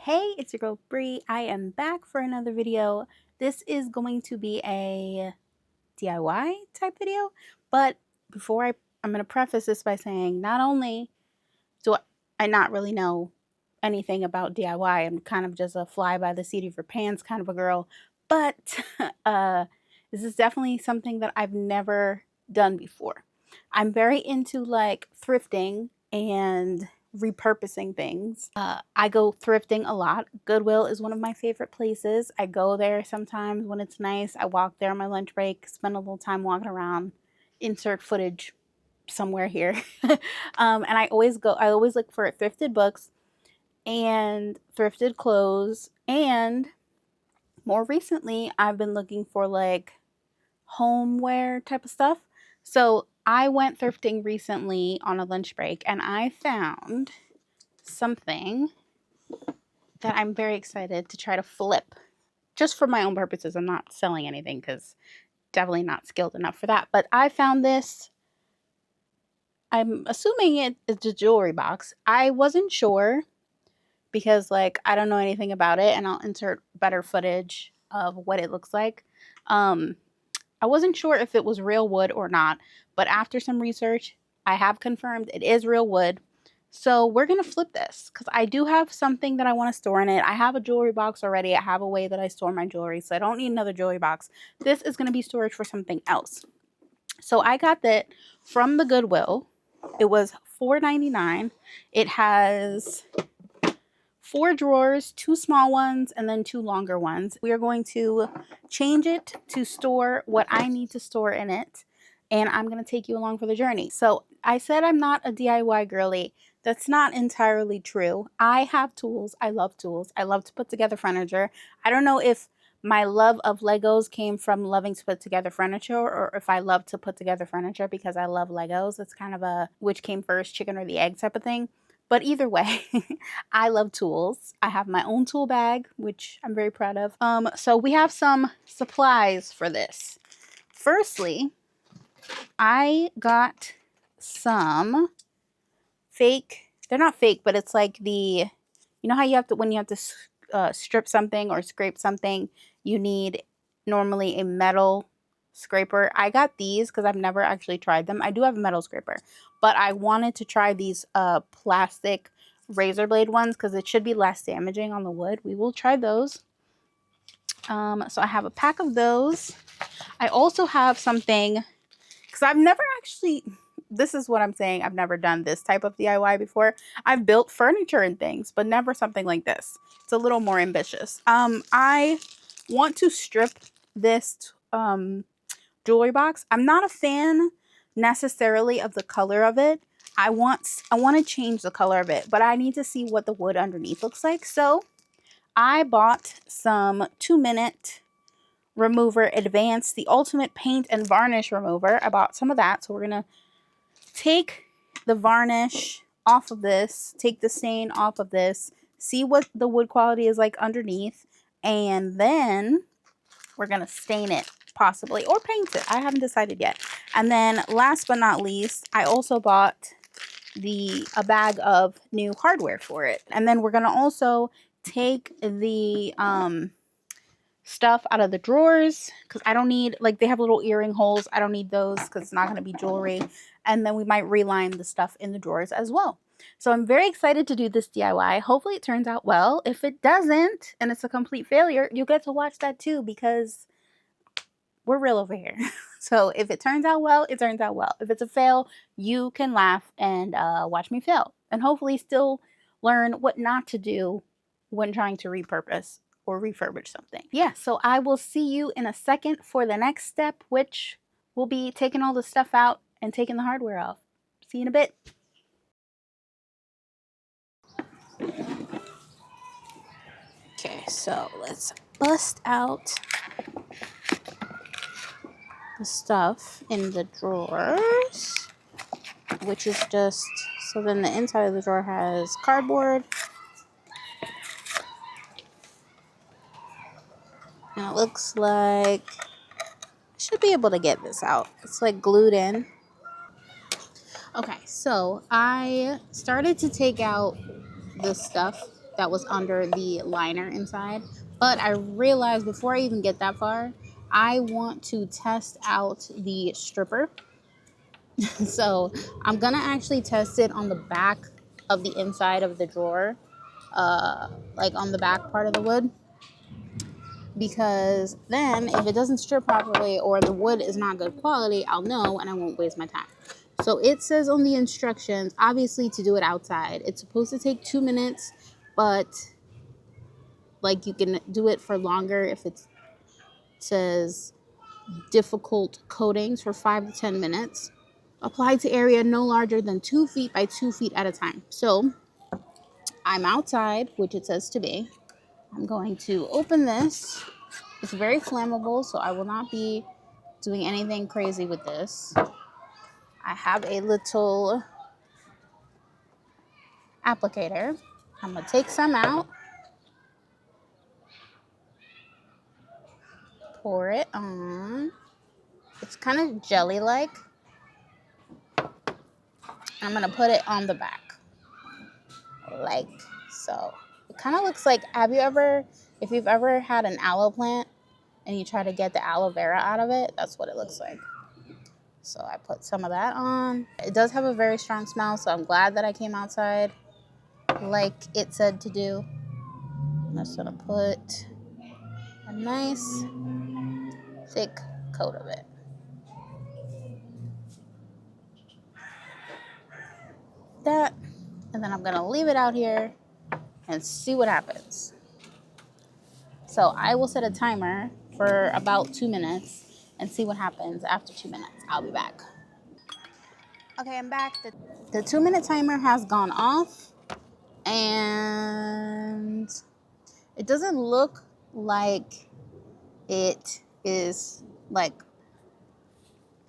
Hey, it's your girl Bree. I am back for another video. This is going to be a DIY type video, but before I'm going to preface this by saying not only do I not really know anything about DIY, I'm kind of just a fly by the seat of your pants kind of a girl, but this is definitely something that I've never done before. I'm very into like thrifting and repurposing things. I go thrifting a lot. Goodwill is one of my favorite places. I go there sometimes when it's nice. I walk there on my lunch break, spend a little time walking around, insert footage somewhere here. And I always look for thrifted books and thrifted clothes. And more recently, I've been looking for like homeware type of stuff. So I went thrifting recently on a lunch break and I found something that I'm very excited to try to flip just for my own purposes. I'm not selling anything because definitely not skilled enough for that. But I found this. I'm assuming it's a jewelry box. I wasn't sure because like I don't know anything about it, and I'll insert better footage of what it looks like. I wasn't sure if it was real wood or not, but after some research, I have confirmed it is real wood. So we're going to flip this because I do have something that I want to store in it. I have a jewelry box already. I have a way that I store my jewelry, so I don't need another jewelry box. This is going to be storage for something else. So I got that from the Goodwill. It was $4.99. It has 4 drawers, 2 small ones, and then 2 longer ones. We are going to change it to store what I need to store in it, and I'm going to take you along for the journey. So I said I'm not a DIY girly. That's not entirely true. I have tools. I love tools. I love to put together furniture. I don't know if my love of Legos came from loving to put together furniture, or if I love to put together furniture because I love Legos. It's kind of a which came first, chicken or the egg type of thing. But either way, I love tools. I have my own tool bag, which I'm very proud of. So we have some supplies for this. Firstly, I got some fake, they're not fake, but it's like you know how you have to, when you have to strip something or scrape something, you need normally a metal scraper. I got these because I've never actually tried them. I do have a metal scraper, but I wanted to try these plastic razor blade ones because it should be less damaging on the wood. We will try those. So I have a pack of those. I also have something because I've never actually, this is what I'm saying, I've never done this type of DIY before. I've built furniture and things, but never something like this. It's a little more ambitious. I want to strip this jewelry box. I'm not a fan necessarily of the color of it. I want to change the color of it, but I need to see what the wood underneath looks like. So I bought some 2-minute remover advanced, the ultimate paint and varnish remover. I bought some of that. So we're going to take the varnish off of this, take the stain off of this, see what the wood quality is like underneath, and then we're going to stain it possibly or paint it. I haven't decided yet. And then last but not least, I also bought a bag of new hardware for it. And then we're going to also take the stuff out of the drawers because I don't need, like, they have little earring holes. I don't need those because it's not going to be jewelry. And then we might reline the stuff in the drawers as well. So I'm very excited to do this DIY. Hopefully it turns out well. If it doesn't and it's a complete failure, you get to watch that too because we're real over here. So if it turns out well, it turns out well. If it's a fail, you can laugh and watch me fail and hopefully still learn what not to do when trying to repurpose or refurbish something. Yeah, so I will see you in a second for the next step, which will be taking all the stuff out and taking the hardware off. See you in a bit. So let's bust out the stuff in the drawers, which is just, so then the inside of the drawer has cardboard. And it looks like I should be able to get this out. It's like glued in. Okay, so I started to take out the stuff that was under the liner inside, but I realized before I even get that far, I want to test out the stripper. So I'm gonna actually test it on the back of the inside of the drawer, like on the back part of the wood, because then if it doesn't strip properly or the wood is not good quality, I'll know and I won't waste my time. So it says on the instructions, obviously, to do it outside. It's supposed to take 2 minutes, but like you can do it for longer if it says difficult coatings for 5 to 10 minutes. Applied to area no larger than 2 feet by 2 feet at a time. So I'm outside, which it says to be. I'm going to open this. It's very flammable, so I will not be doing anything crazy with this. I have a little applicator. I'm going to take some out. Pour it on. It's kind of jelly-like. I'm going to put it on the back. Like so. It kind of looks like, if you've ever had an aloe plant and you try to get the aloe vera out of it, that's what it looks like. So I put some of that on. It does have a very strong smell, so I'm glad that I came outside like it said to do. I'm just gonna put a nice thick coat of it. That, and then I'm gonna leave it out here and see what happens. So I will set a timer for about 2 minutes and see what happens after 2 minutes. I'll be back. Okay, I'm back. The 2-minute timer has gone off, and it doesn't look like it is like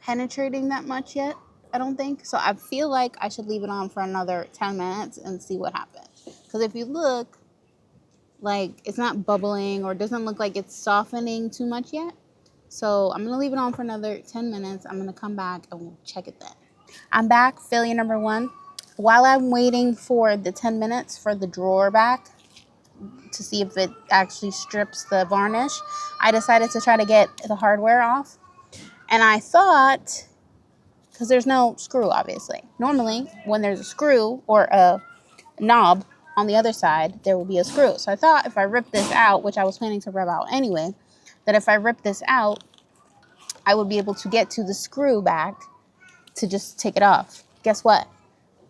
penetrating that much yet, I don't think. So I feel like I should leave it on for another 10 minutes and see what happens. Because if you look, like it's not bubbling or doesn't look like it's softening too much yet. So I'm gonna leave it on for another 10 minutes. I'm gonna come back and we'll check it then. I'm back, failure number 1. While I'm waiting for the 10 minutes for the drawer back to see if it actually strips the varnish, I decided to try to get the hardware off. And I thought, because there's no screw, obviously. Normally, when there's a screw or a knob on the other side, there will be a screw. So I thought if I rip this out, which I was planning to rip out anyway, that if I rip this out, I would be able to get to the screw back to just take it off. Guess what?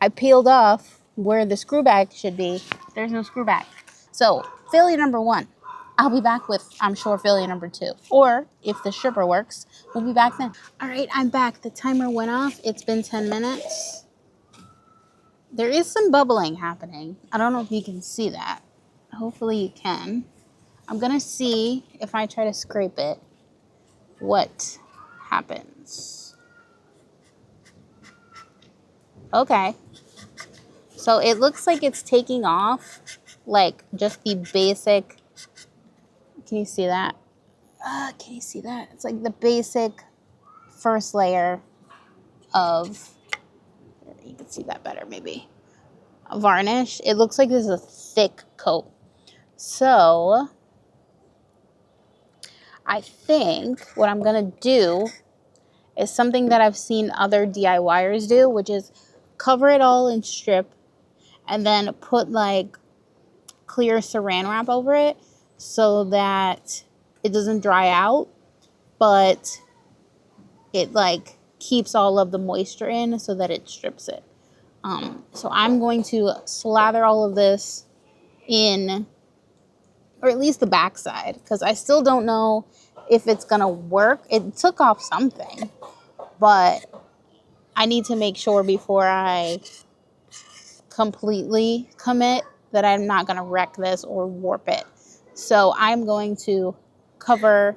I peeled off where the screw back should be. There's no screw back. So failure number 1. I'll be back with, I'm sure, failure number 2. Or if the stripper works, we'll be back then. All right, I'm back. The timer went off. It's been 10 minutes. There is some bubbling happening. I don't know if you can see that. Hopefully you can. I'm going to see if I try to scrape it, what happens. Okay. So it looks like it's taking off, like just the basic. Can you see that? Can you see that? It's like the basic first layer of, you can see that better maybe, a varnish. It looks like this is a thick coat. So I think what I'm going to do is something that I've seen other DIYers do, which is cover it all in strip and then put like clear saran wrap over it so that it doesn't dry out, but it like keeps all of the moisture in so that it strips it. So I'm going to slather all of this in, or at least the back side, because I still don't know if it's gonna work. It took off something, but I need to make sure before I completely commit that I'm not gonna wreck this or warp it. So I'm going to cover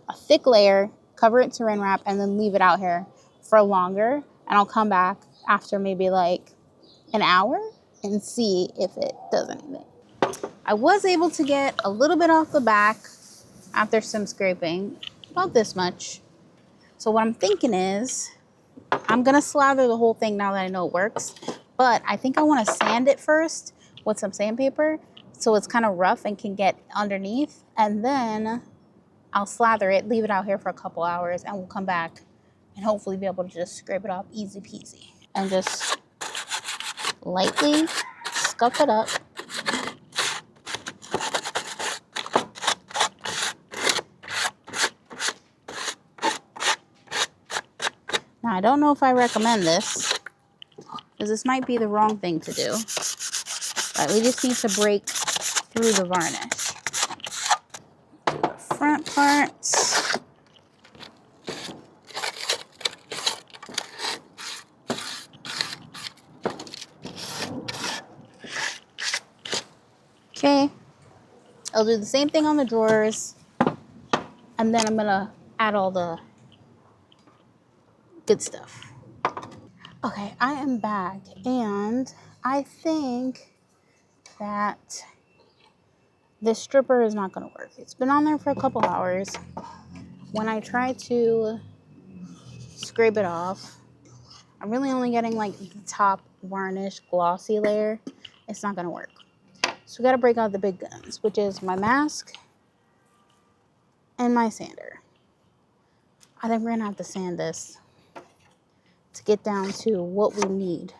a thick layer, cover it saran wrap, and then leave it out here for longer. And I'll come back after maybe like an hour and see if it does anything. I was able to get a little bit off the back after some scraping, about this much. So what I'm thinking is I'm gonna slather the whole thing now that I know it works, but I think I want to sand it first with some sandpaper so it's kind of rough and can get underneath, and then I'll slather it, leave it out here for a couple hours, and we'll come back and hopefully be able to just scrape it off easy peasy and just lightly scuff it up. Now, I don't know if I recommend this, because this might be the wrong thing to do, but we just need to break through the varnish. Do the front parts. Okay, I'll do the same thing on the drawers, and then I'm gonna add all the good stuff. Okay, I am back, and I think that this stripper is not gonna work. It's been on there for a couple hours. When I try to scrape it off, I'm really only getting like the top varnish glossy layer. It's not gonna work. So we gotta break out the big guns, which is my mask and my sander. I think we're gonna have to sand this to get down to what we need,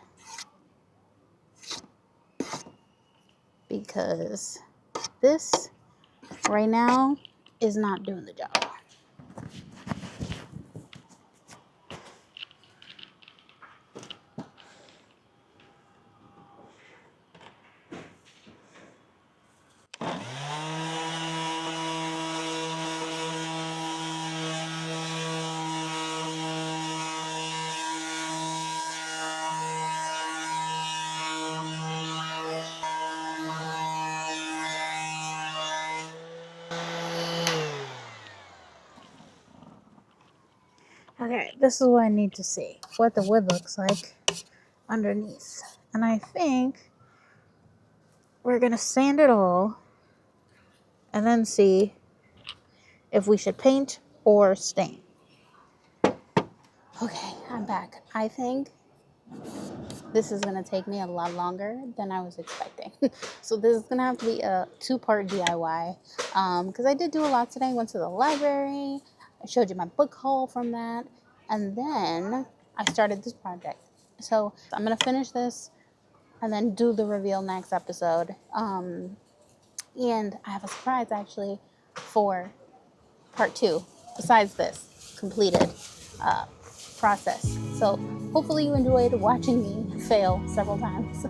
because this right now is not doing the job. Okay, this is what I need to see, what the wood looks like underneath. And I think we're gonna sand it all and then see if we should paint or stain. Okay, I'm back. I think this is gonna take me a lot longer than I was expecting. So this is gonna have to be a two-part DIY, because I did do a lot today. I went to the library, I showed you my book haul from that, and then I started this project. So I'm gonna finish this and then do the reveal next episode. And I have a surprise actually for part 2, besides this completed process. So hopefully you enjoyed watching me fail several times.